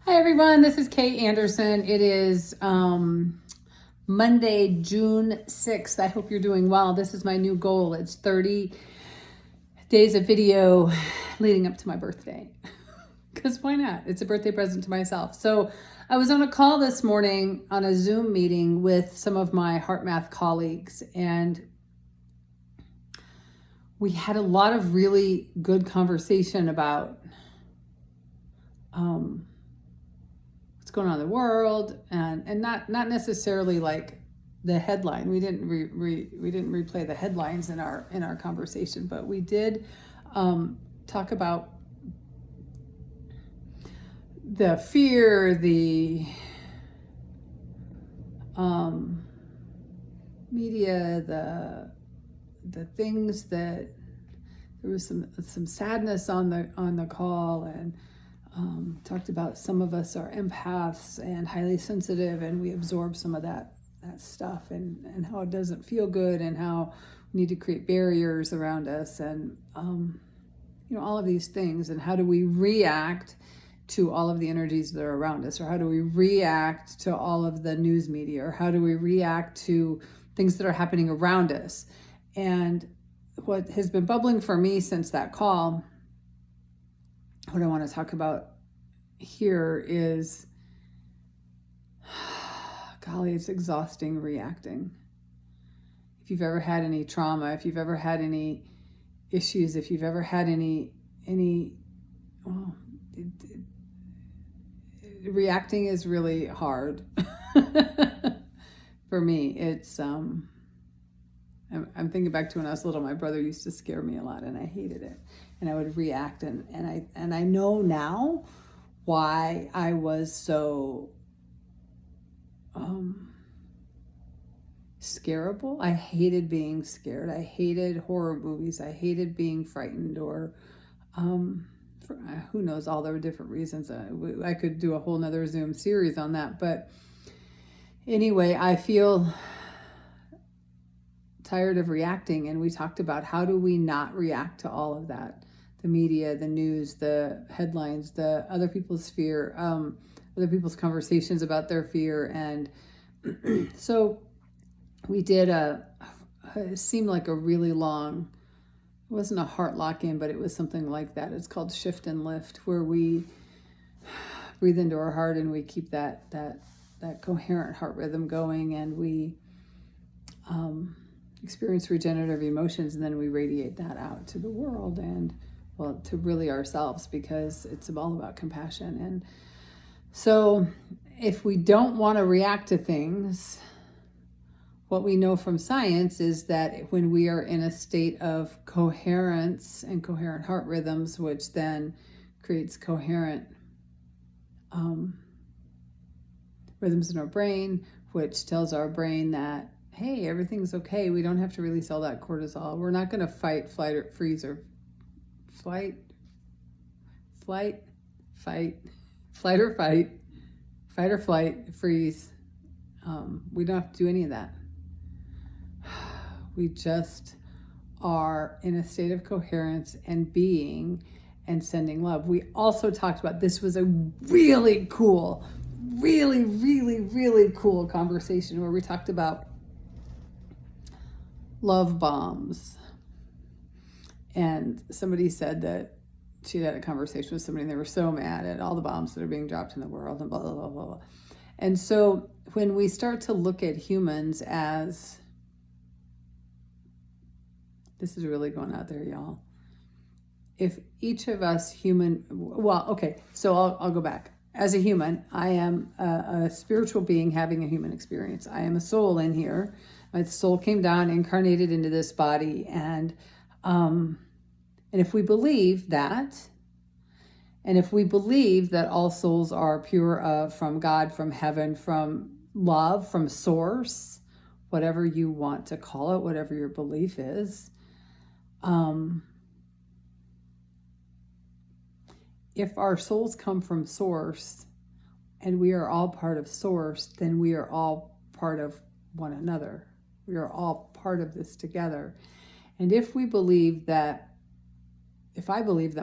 Hi everyone, this is Kate Anderson. It is Monday, June 6th. I hope you're doing well. This is my new goal. It's 30 days of video leading up to my birthday. Because why not? It's a birthday present to myself. So I was on a call this morning on a Zoom meeting with some of my Heart Math colleagues, and we had a lot of really good conversation about what's going on in the world, and not necessarily like the headline. We didn't replay the headlines in our conversation, but we did talk about the fear, the media, the things that there was some sadness on the call, and talked about some of us are empaths and highly sensitive, and we absorb some of that stuff, and how it doesn't feel good, and how we need to create barriers around us, and all of these things, and how do we react to all of the energies that are around us, or how do we react to all of the news media, or how do we react to things that are happening around us. And what has been bubbling for me since that call, what I want to talk about here is, golly, it's exhausting reacting. If you've ever had any trauma, if you've ever had any issues, if you've ever had any reacting is really hard. For me, it's I'm thinking back to when I was little. My brother used to scare me a lot, and I hated it, and I would react, and I know now why I was so scareable. I hated being scared. I hated horror movies. I hated being frightened, or for, who knows, all the different reasons. I could do a whole nother Zoom series on that, but anyway, I feel tired of reacting, and we talked about how do we not react to all of that, the media, the news, the headlines, the other people's fear, other people's conversations about their fear. And so we did it seemed like a really long, it wasn't a heart lock-in, but it was something like that. It's called Shift and Lift, where we breathe into our heart, and we keep that coherent heart rhythm going, and we experience regenerative emotions, and then we radiate that out to the world, and well, to really ourselves, because it's all about compassion. And so if we don't want to react to things, what we know from science is that when we are in a state of coherence and coherent heart rhythms, which then creates coherent rhythms in our brain, which tells our brain that, hey, everything's okay. We don't have to release all that cortisol. We're not going to fight, flight, or freeze, or fight or flight, freeze. We don't have to do any of that. We just are in a state of coherence and being and sending love. We also talked about, this was a really cool conversation where we talked about love bombs. And somebody said that she had a conversation with somebody, and they were so mad at all the bombs that are being dropped in the world, and blah, blah, blah, blah, blah. And so when we start to look at humans as, this is really going out there, y'all. If each of us so I'll go back. As a human, I am a spiritual being having a human experience. I am a soul in here. My soul came down, incarnated into this body, and if we believe that, and if we believe that all souls are pure from God, from heaven, from love, from source, whatever you want to call it, whatever your belief is, if our souls come from source, and we are all part of source, then we are all part of one another. We are all part of this together. And if I believe that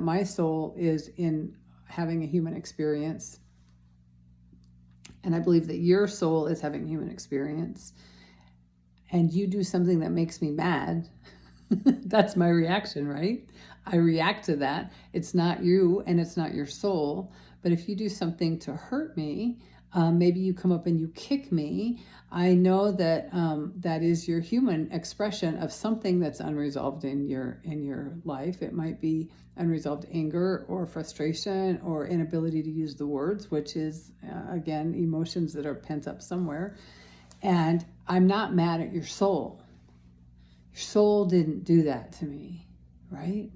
my soul is in having a human experience, and I believe that your soul is having human experience, and you do something that makes me mad, that's my reaction, right? I react to that. It's not you and it's not your soul. But if you do something to hurt me, maybe you come up and you kick me, I know that that is your human expression of something that's unresolved in your life. It might be unresolved anger or frustration or inability to use the words, which is, again, emotions that are pent up somewhere. And I'm not mad at your soul. Your soul didn't do that to me, right?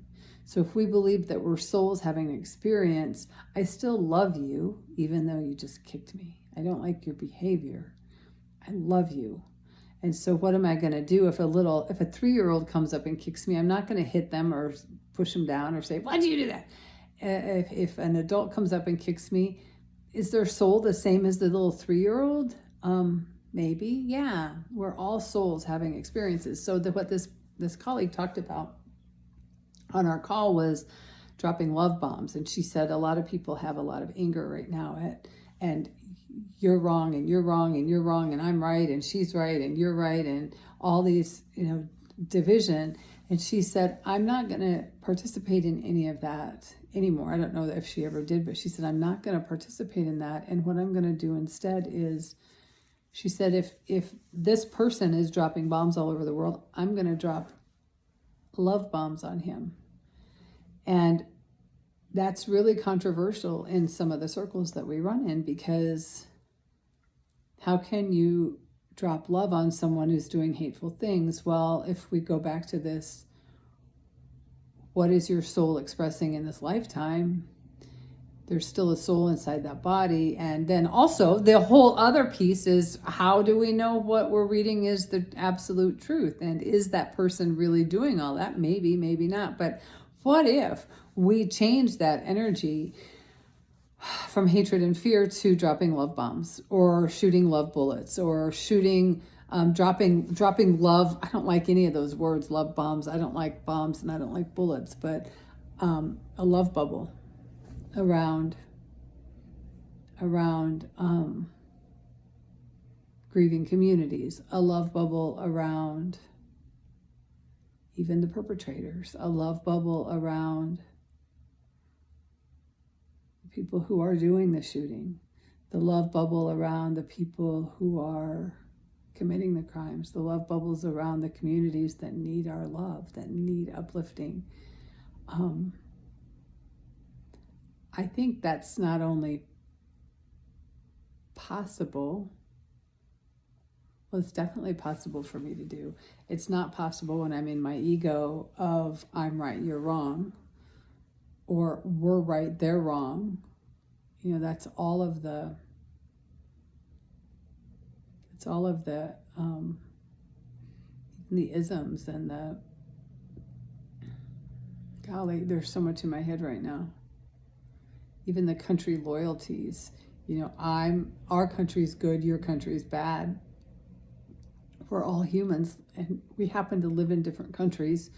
So if we believe that we're souls having an experience, I still love you, even though you just kicked me. I don't like your behavior. I love you. And so what am I going to do if a 3-year-old comes up and kicks me? I'm not going to hit them or push them down or say, why do you do that? If an adult comes up and kicks me, is their soul the same as the little 3-year-old? Maybe, yeah. We're all souls having experiences. So what this colleague talked about on our call was dropping love bombs. And she said a lot of people have a lot of anger right now and you're wrong and you're wrong and you're wrong and I'm right and she's right and you're right and all these, division. And she said, I'm not going to participate in any of that anymore. I don't know if she ever did, but she said, I'm not going to participate in that. And what I'm going to do instead is, she said, if this person is dropping bombs all over the world, I'm going to drop love bombs on him. And that's really controversial in some of the circles that we run in, because how can you drop love on someone who's doing hateful things? Well, if we go back to this, what is your soul expressing in this lifetime? There's still a soul inside that body. And then also the whole other piece is, how do we know what we're reading is the absolute truth? And is that person really doing all that? Maybe, maybe not. But what if we change that energy from hatred and fear to dropping love bombs or shooting love bullets or dropping love? I don't like any of those words, love bombs. I don't like bombs and I don't like bullets, but a love bubble around grieving communities, a love bubble around even the perpetrators, a love bubble around the people who are doing the shooting, the love bubble around the people who are committing the crimes, the love bubbles around the communities that need our love, that need uplifting. I think that's not only possible, well, it's definitely possible for me to do. It's not possible when I'm in my ego of I'm right, you're wrong, or we're right, they're wrong. That's all of the isms and there's so much in my head right now. Even the country loyalties, our country's good, your country's bad. We're all humans and we happen to live in different countries.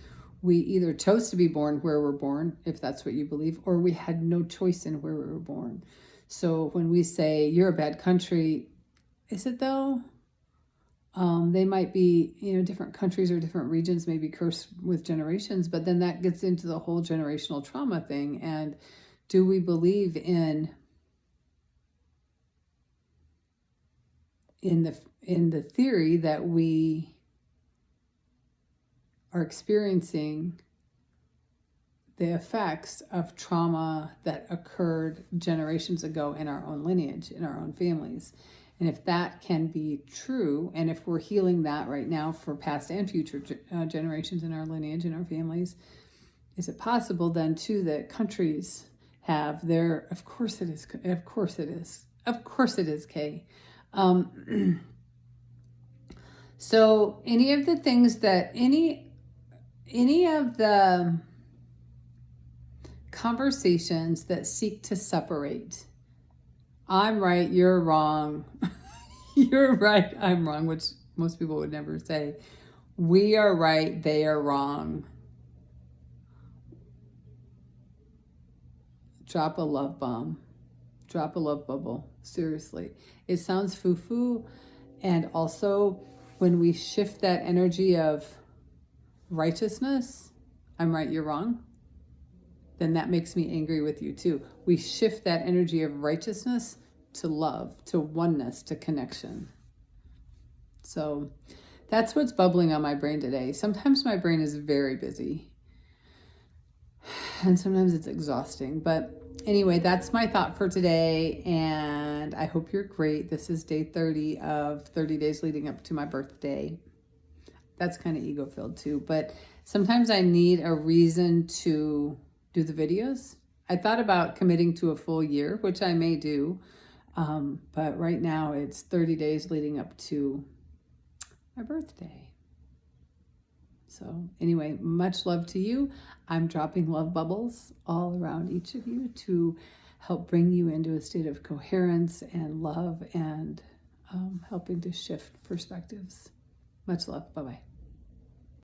We either chose to be born where we're born, if that's what you believe, or we had no choice in where we were born. So when we say you're a bad country, is it though? They might be, different countries or different regions may be cursed with generations, but then that gets into the whole generational trauma thing. And do we believe in the theory that we are experiencing the effects of trauma that occurred generations ago in our own lineage, in our own families? And if that can be true, and if we're healing that right now for past and future generations in our lineage, in our families, is it possible then too that countries have their, of course it is, Kay. So any of the things that, any of the conversations that seek to separate, I'm right, you're wrong, you're right, I'm wrong, which most people would never say, we are right, they are wrong. Drop a love bomb. drop a love bubble. Seriously. It sounds foo-foo. And also, when we shift that energy of righteousness, I'm right, you're wrong, then that makes me angry with you too. We shift that energy of righteousness to love, to oneness, to connection. So that's what's bubbling on my brain today. Sometimes my brain is very busy and sometimes it's exhausting. But anyway, that's my thought for today. And I hope you're great. This is day 30 of 30 days leading up to my birthday. That's kind of ego-filled too. But sometimes I need a reason to do the videos. I thought about committing to a full year, which I may do. But right now it's 30 days leading up to my birthday. So anyway, much love to you. I'm dropping love bubbles all around each of you to help bring you into a state of coherence and love and helping to shift perspectives. Much love. Bye-bye.